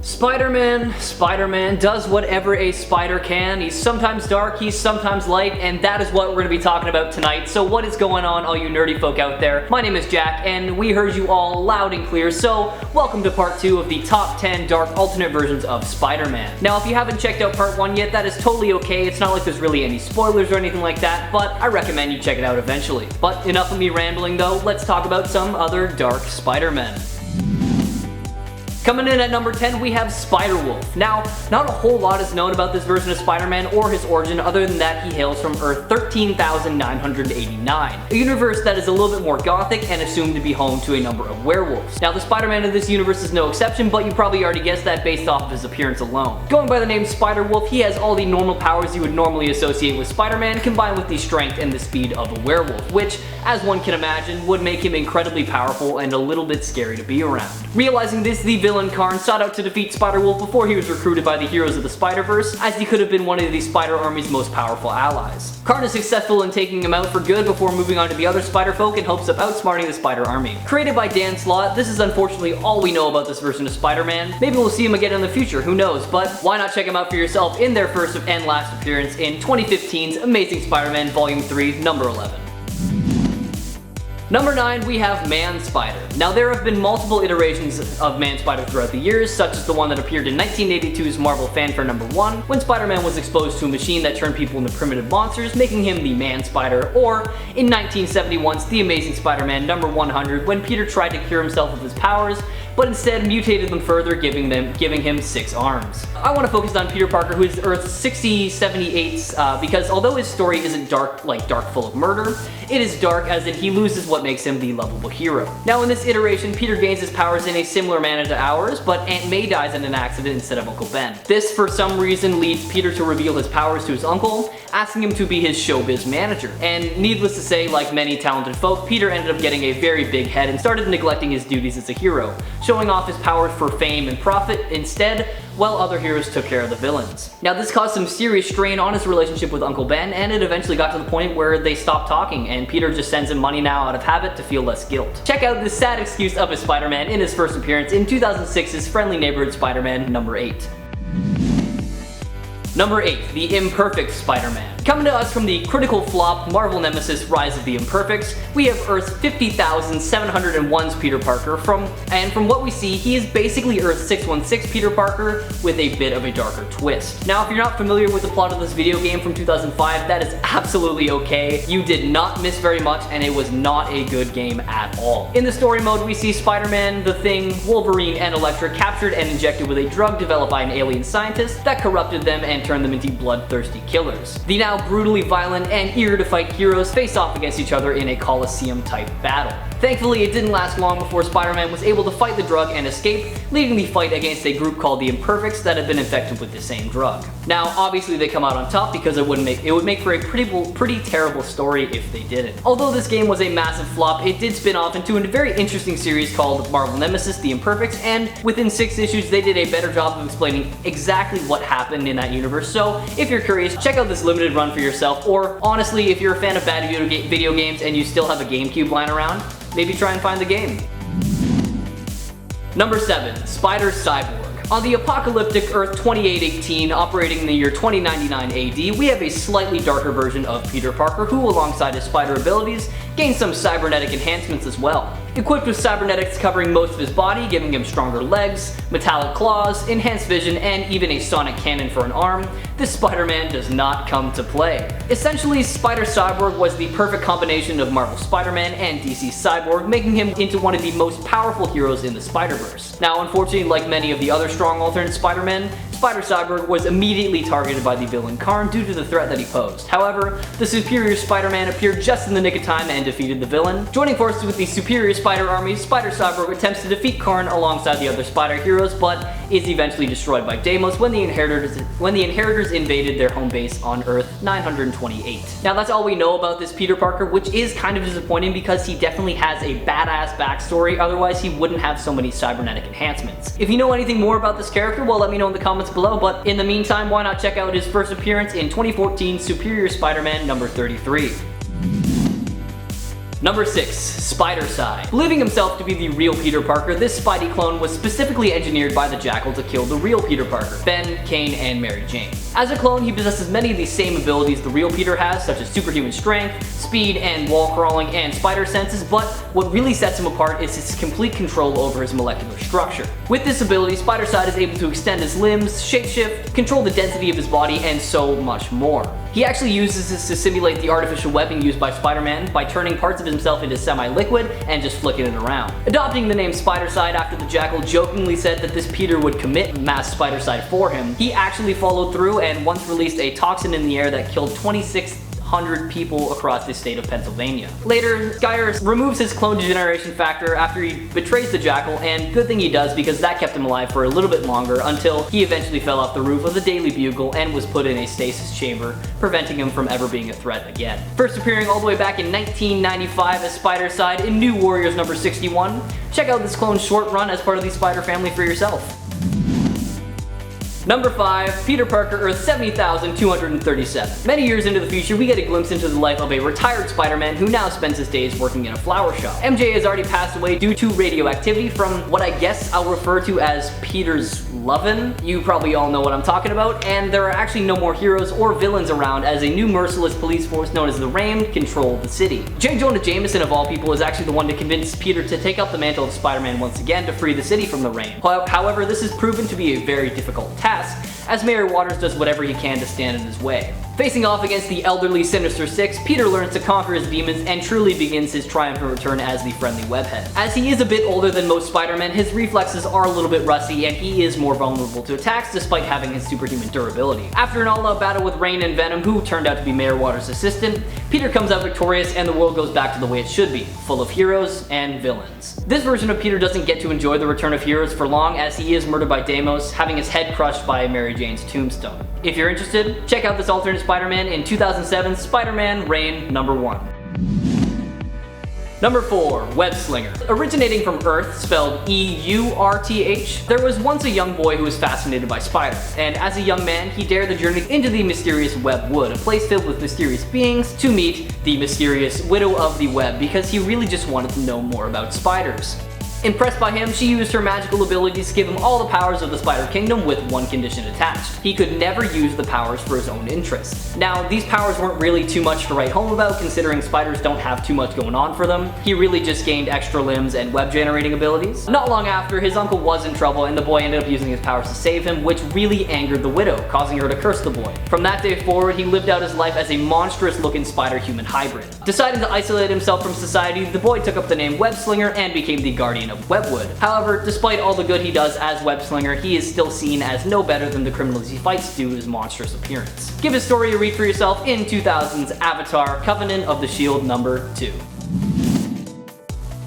Spider-Man does whatever a spider can. He's sometimes dark, he's sometimes light, and that is what we're going to be talking about tonight. So what is going on, all you nerdy folk out there? My name is Jack, and we heard you all loud and clear, so welcome to part 2 of the top 10 dark alternate versions of Spider-Man. Now, if you haven't checked out part 1 yet, that is totally okay. It's not like there's really any spoilers or anything like that, but I recommend you check it out eventually. But enough of me rambling though, let's talk about some other dark Spider-Men. Coming in at number 10, we have Spider-Wolf. Now, not a whole lot is known about this version of Spider-Man or his origin other than that he hails from Earth 13,989, a universe that is a little bit more gothic and assumed to be home to a number of werewolves. Now, the Spider-Man of this universe is no exception, but you probably already guessed that based off of his appearance alone. Going by the name Spider-Wolf, he has all the normal powers you would normally associate with Spider-Man, combined with the strength and the speed of a werewolf, which, as one can imagine, would make him incredibly powerful and a little bit scary to be around. Realizing this, the villain Karn sought out to defeat Spider-Wolf before he was recruited by the heroes of the Spider-Verse, as he could have been one of the Spider Army's most powerful allies. Karn is successful in taking him out for good before moving on to the other Spider-Folk in hopes of outsmarting the Spider Army. Created by Dan Slott, this is unfortunately all we know about this version of Spider-Man. Maybe we'll see him again in the future, who knows, but why not check him out for yourself in their first and last appearance in 2015's Amazing Spider-Man Volume 3, number 11. Number 9, we have Man-Spider. Now, there have been multiple iterations of Man-Spider throughout the years, such as the one that appeared in 1982's Marvel Fanfare number 1, when Spider-Man was exposed to a machine that turned people into primitive monsters, making him the Man-Spider, or in 1971's The Amazing Spider-Man number 100, when Peter tried to cure himself of his powers, but instead mutated them further, giving him 6 arms. I want to focus on Peter Parker, who is Earth 6078, because although his story isn't dark, like dark full of murder, it is dark as in he loses what makes him the lovable hero. Now, in this iteration, Peter gains his powers in a similar manner to ours, but Aunt May dies in an accident instead of Uncle Ben. This, for some reason, leads Peter to reveal his powers to his uncle, asking him to be his showbiz manager. And needless to say, like many talented folk, Peter ended up getting a very big head and started neglecting his duties as a hero, showing off his powers for fame and profit instead, while other heroes took care of the villains. Now, this caused some serious strain on his relationship with Uncle Ben, and it eventually got to the point where they stopped talking, and Peter just sends him money now out of habit to feel less guilt. Check out this sad excuse of a Spider-Man in his first appearance in 2006's Friendly Neighborhood Spider-Man number 8. Number 8, the Imperfect Spider-Man. Coming to us from the critical flop Marvel Nemesis Rise of the Imperfects, we have Earth 50,701's Peter Parker, and from what we see, he is basically Earth 616 Peter Parker with a bit of a darker twist. Now, if you're not familiar with the plot of this video game from 2005, that is absolutely okay. You did not miss very much, and it was not a good game at all. In the story mode, we see Spider-Man, the Thing, Wolverine, and Elektra captured and injected with a drug developed by an alien scientist that corrupted them and turned them into bloodthirsty killers. The now brutally violent and eager to fight heroes face off against each other in a Coliseum type battle. Thankfully, it didn't last long before Spider-Man was able to fight the drug and escape, leading the fight against a group called the Imperfects that had been infected with the same drug. Now, obviously they come out on top because it would make for a pretty terrible story if they didn't. Although this game was a massive flop, it did spin off into a very interesting series called Marvel Nemesis The Imperfects, and within 6 issues they did a better job of explaining exactly what happened in that universe. So if you're curious, check out this limited run for yourself, or honestly, if you're a fan of bad video games and you still have a GameCube lying around, maybe try and find the game. Number 7, SPIDER-CYBORG. On the apocalyptic Earth 2818, operating in the year 2099 AD, we have a slightly darker version of Peter Parker who, alongside his spider abilities, gains some cybernetic enhancements as well. Equipped with cybernetics covering most of his body, giving him stronger legs, metallic claws, enhanced vision, and even a sonic cannon for an arm, this Spider-Man does not come to play. Essentially, Spider-Cyborg was the perfect combination of Marvel Spider-Man and DC Cyborg, making him into one of the most powerful heroes in the Spider-Verse. Now, unfortunately, like many of the other strong alternate Spider-Men, Spider-Cyborg was immediately targeted by the villain Karn due to the threat that he posed. However, the superior Spider-Man appeared just in the nick of time and defeated the villain. Joining forces with the superior Spider Army, Spider-Cyborg attempts to defeat Karn alongside the other Spider heroes, but is eventually destroyed by Deimos when the Inheritors invaded their home base on Earth 928. Now, that's all we know about this Peter Parker, which is kind of disappointing because he definitely has a badass backstory, otherwise he wouldn't have so many cybernetic enhancements. If you know anything more about this character, well, let me know in the comments below, but in the meantime, why not check out his first appearance in 2014 Superior Spider-Man number 33. Number 6. SPIDERCIDE. Believing himself to be the real Peter Parker, this Spidey clone was specifically engineered by the Jackal to kill the real Peter Parker, Ben, Kane, and Mary Jane. As a clone, he possesses many of the same abilities the real Peter has, such as superhuman strength, speed, and wall crawling, and spider senses, but what really sets him apart is his complete control over his molecular structure. With this ability, SPIDERCIDE is able to extend his limbs, shapeshift, control the density of his body, and so much more. He actually uses this to simulate the artificial webbing used by Spider-Man by turning parts of himself into semi-liquid and just flicking it around. Adopting the name SPIDERCIDE after the Jackal jokingly said that this Peter would commit mass SPIDERCIDE for him, he actually followed through and once released a toxin in the air that killed 2,600 people across the state of Pennsylvania. Later, Geyer removes his clone degeneration factor after he betrays the Jackal, and good thing he does because that kept him alive for a little bit longer until he eventually fell off the roof of the Daily Bugle and was put in a stasis chamber, preventing him from ever being a threat again. First appearing all the way back in 1995 as SPIDERCIDE in New Warriors number 61. Check out this clone's short run as part of the Spider family for yourself. Number 5. Peter Parker, Earth 70,237. Many years into the future, we get a glimpse into the life of a retired Spider-Man who now spends his days working in a flower shop. MJ has already passed away due to radioactivity from what I guess I'll refer to as Peter's lovin'. You probably all know what I'm talking about, and there are actually no more heroes or villains around as a new merciless police force known as the Rain control the city. J. Jonah Jameson of all people is actually the one to convince Peter to take up the mantle of Spider-Man once again to free the city from the Rain. However, this has proven to be a very difficult task, as Mayor Waters does whatever he can to stand in his way. Facing off against the elderly Sinister Six, Peter learns to conquer his demons and truly begins his triumphant return as the friendly webhead. As he is a bit older than most Spider-Men, his reflexes are a little bit rusty and he is more vulnerable to attacks despite having his superhuman durability. After an all-out battle with Rain and Venom, who turned out to be Mayor Waters' assistant, Peter comes out victorious and the world goes back to the way it should be, full of heroes and villains. This version of Peter doesn't get to enjoy the return of heroes for long as he is murdered by Deimos, having his head crushed by Mary Jane's tombstone. If you're interested, check out this alternate Spider-Man in 2007 Spider-Man Reign number 1. Number 4. Webslinger. Originating from Earth, spelled E-U-R-T-H, there was once a young boy who was fascinated by spiders, and as a young man, he dared the journey into the mysterious Web Wood, a place filled with mysterious beings, to meet the mysterious Widow of the Web because he really just wanted to know more about spiders. Impressed by him, she used her magical abilities to give him all the powers of the Spider Kingdom with one condition attached. He could never use the powers for his own interest. Now, these powers weren't really too much to write home about considering spiders don't have too much going on for them. He really just gained extra limbs and web generating abilities. Not long after, his uncle was in trouble and the boy ended up using his powers to save him, which really angered the widow, causing her to curse the boy. From that day forward, he lived out his life as a monstrous looking spider-human hybrid. Deciding to isolate himself from society, the boy took up the name Webslinger and became the guardian of Webwood. However, despite all the good he does as Webslinger, he is still seen as no better than the criminals he fights due to his monstrous appearance. Give his story a read for yourself in 2000's Avatar Covenant of the Shield number 2.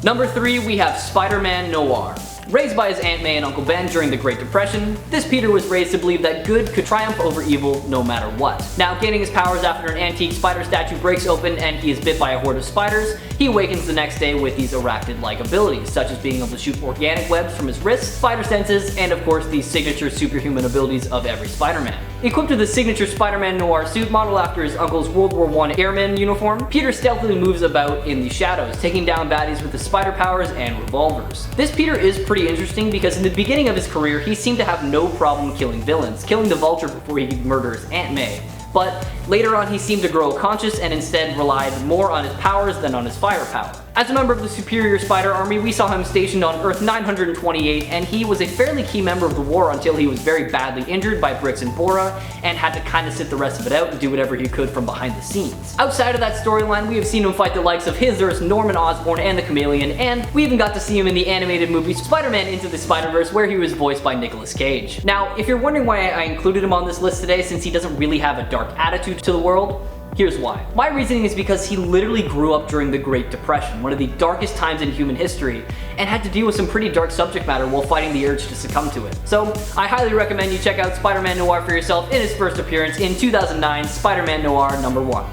Number 3, we have Spider-Man Noir. Raised by his Aunt May and Uncle Ben during the Great Depression, this Peter was raised to believe that good could triumph over evil no matter what. Now, gaining his powers after an antique spider statue breaks open and he is bit by a horde of spiders, he awakens the next day with these arachnid-like abilities, such as being able to shoot organic webs from his wrists, spider senses, and of course the signature superhuman abilities of every Spider-Man. Equipped with his signature Spider-Man Noir suit modeled after his uncle's World War I airman uniform, Peter stealthily moves about in the shadows, taking down baddies with his spider powers and revolvers. This Peter is pretty interesting because in the beginning of his career, he seemed to have no problem killing villains, killing the Vulture before he could murder his Aunt May. But later on, he seemed to grow conscious and instead relied more on his powers than on his firepower. As a member of the Superior Spider Army, we saw him stationed on Earth 928, and he was a fairly key member of the war until he was very badly injured by Bricks and Bora, and had to kinda sit the rest of it out and do whatever he could from behind the scenes. Outside of that storyline, we have seen him fight the likes of his Earth's Norman Osborn and the Chameleon, and we even got to see him in the animated movie Spider-Man Into the Spider-Verse, where he was voiced by Nicolas Cage. Now, if you're wondering why I included him on this list today since he doesn't really have a dark attitude to the world, here's why. My reasoning is because he literally grew up during the Great Depression, one of the darkest times in human history, and had to deal with some pretty dark subject matter while fighting the urge to succumb to it. So, I highly recommend you check out Spider-Man Noir for yourself in his first appearance in 2009, Spider-Man Noir number 1.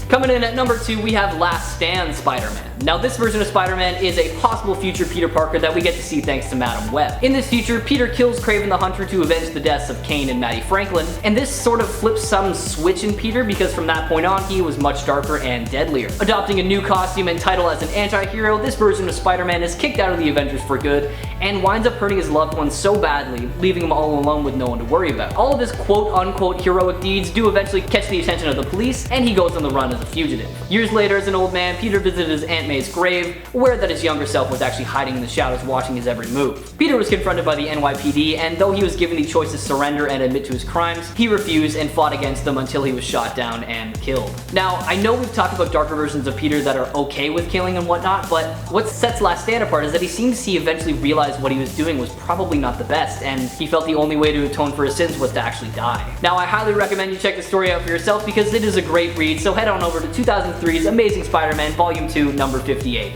Coming in at number 2, we have Last Stand Spider-Man. Now this version of Spider-Man is a possible future Peter Parker that we get to see thanks to Madam Web. In this future, Peter kills Kraven the Hunter to avenge the deaths of Kane and Maddie Franklin, and this sort of flips some switch in Peter because from that point on he was much darker and deadlier. Adopting a new costume and title as an anti-hero, this version of Spider-Man is kicked out of the Avengers for good and winds up hurting his loved ones so badly, leaving him all alone with no one to worry about. All of his quote-unquote heroic deeds do eventually catch the attention of the police, and he goes on the run as a fugitive. Years later, as an old man, Peter visited his Aunt May's grave, aware that his younger self was actually hiding in the shadows watching his every move. Peter was confronted by the NYPD, and though he was given the choice to surrender and admit to his crimes, he refused and fought against them until he was shot down and killed. Now, I know we've talked about darker versions of Peter that are okay with killing and whatnot, but what sets Last Stand apart is that he seems he eventually realized what he was doing was probably not the best, and he felt the only way to atone for his sins was to actually die. Now, I highly recommend you check the story out for yourself because it is a great read, so head on over to 2003's Amazing Spider-Man Volume 2, number 58.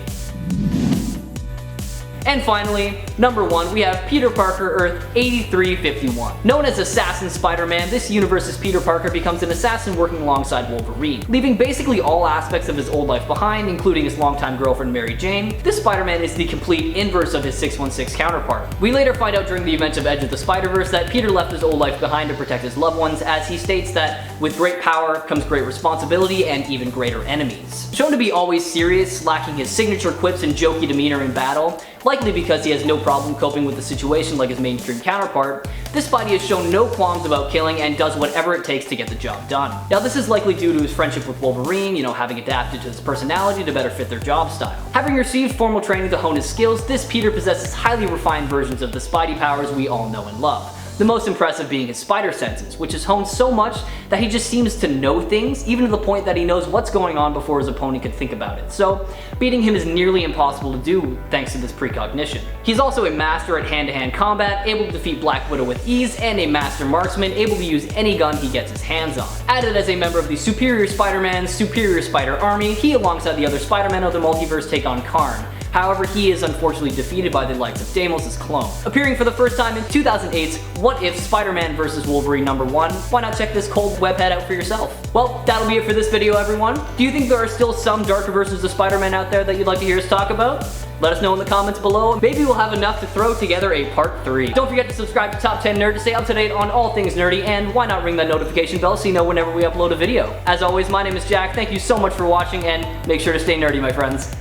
And finally, number 1, we have Peter Parker Earth 8351. Known as Assassin Spider-Man, this universe's Peter Parker becomes an assassin working alongside Wolverine. Leaving basically all aspects of his old life behind, including his longtime girlfriend Mary Jane, this Spider-Man is the complete inverse of his 616 counterpart. We later find out during the events of Edge of the Spider-Verse that Peter left his old life behind to protect his loved ones, as he states that with great power comes great responsibility and even greater enemies. Shown to be always serious, lacking his signature quips and jokey demeanor in battle, likely because he has no problem coping with the situation like his mainstream counterpart, this Spidey has shown no qualms about killing and does whatever it takes to get the job done. Now this is likely due to his friendship with Wolverine, having adapted to his personality to better fit their job style. Having received formal training to hone his skills, this Peter possesses highly refined versions of the Spidey powers we all know and love. The most impressive being his spider senses, which is honed so much that he just seems to know things, even to the point that he knows what's going on before his opponent could think about it. So, beating him is nearly impossible to do thanks to this precognition. He's also a master at hand-to-hand combat, able to defeat Black Widow with ease, and a master marksman, able to use any gun he gets his hands on. Added as a member of the Superior Spider-Man's Superior Spider Army, he alongside the other Spider-Men of the multiverse take on Karn. However, he is unfortunately defeated by the likes of Deimos' clone. Appearing for the first time in 2008's What If Spider-Man vs. Wolverine number 1, why not check this cold webhead out for yourself? Well, that'll be it for this video, everyone. Do you think there are still some darker versions of Spider-Man out there that you'd like to hear us talk about? Let us know in the comments below. Maybe we'll have enough to throw together a part 3. Don't forget to subscribe to Top 10 Nerd to stay up to date on all things nerdy, and why not ring that notification bell so you know whenever we upload a video. As always, my name is Jack. Thank you so much for watching, and make sure to stay nerdy, my friends.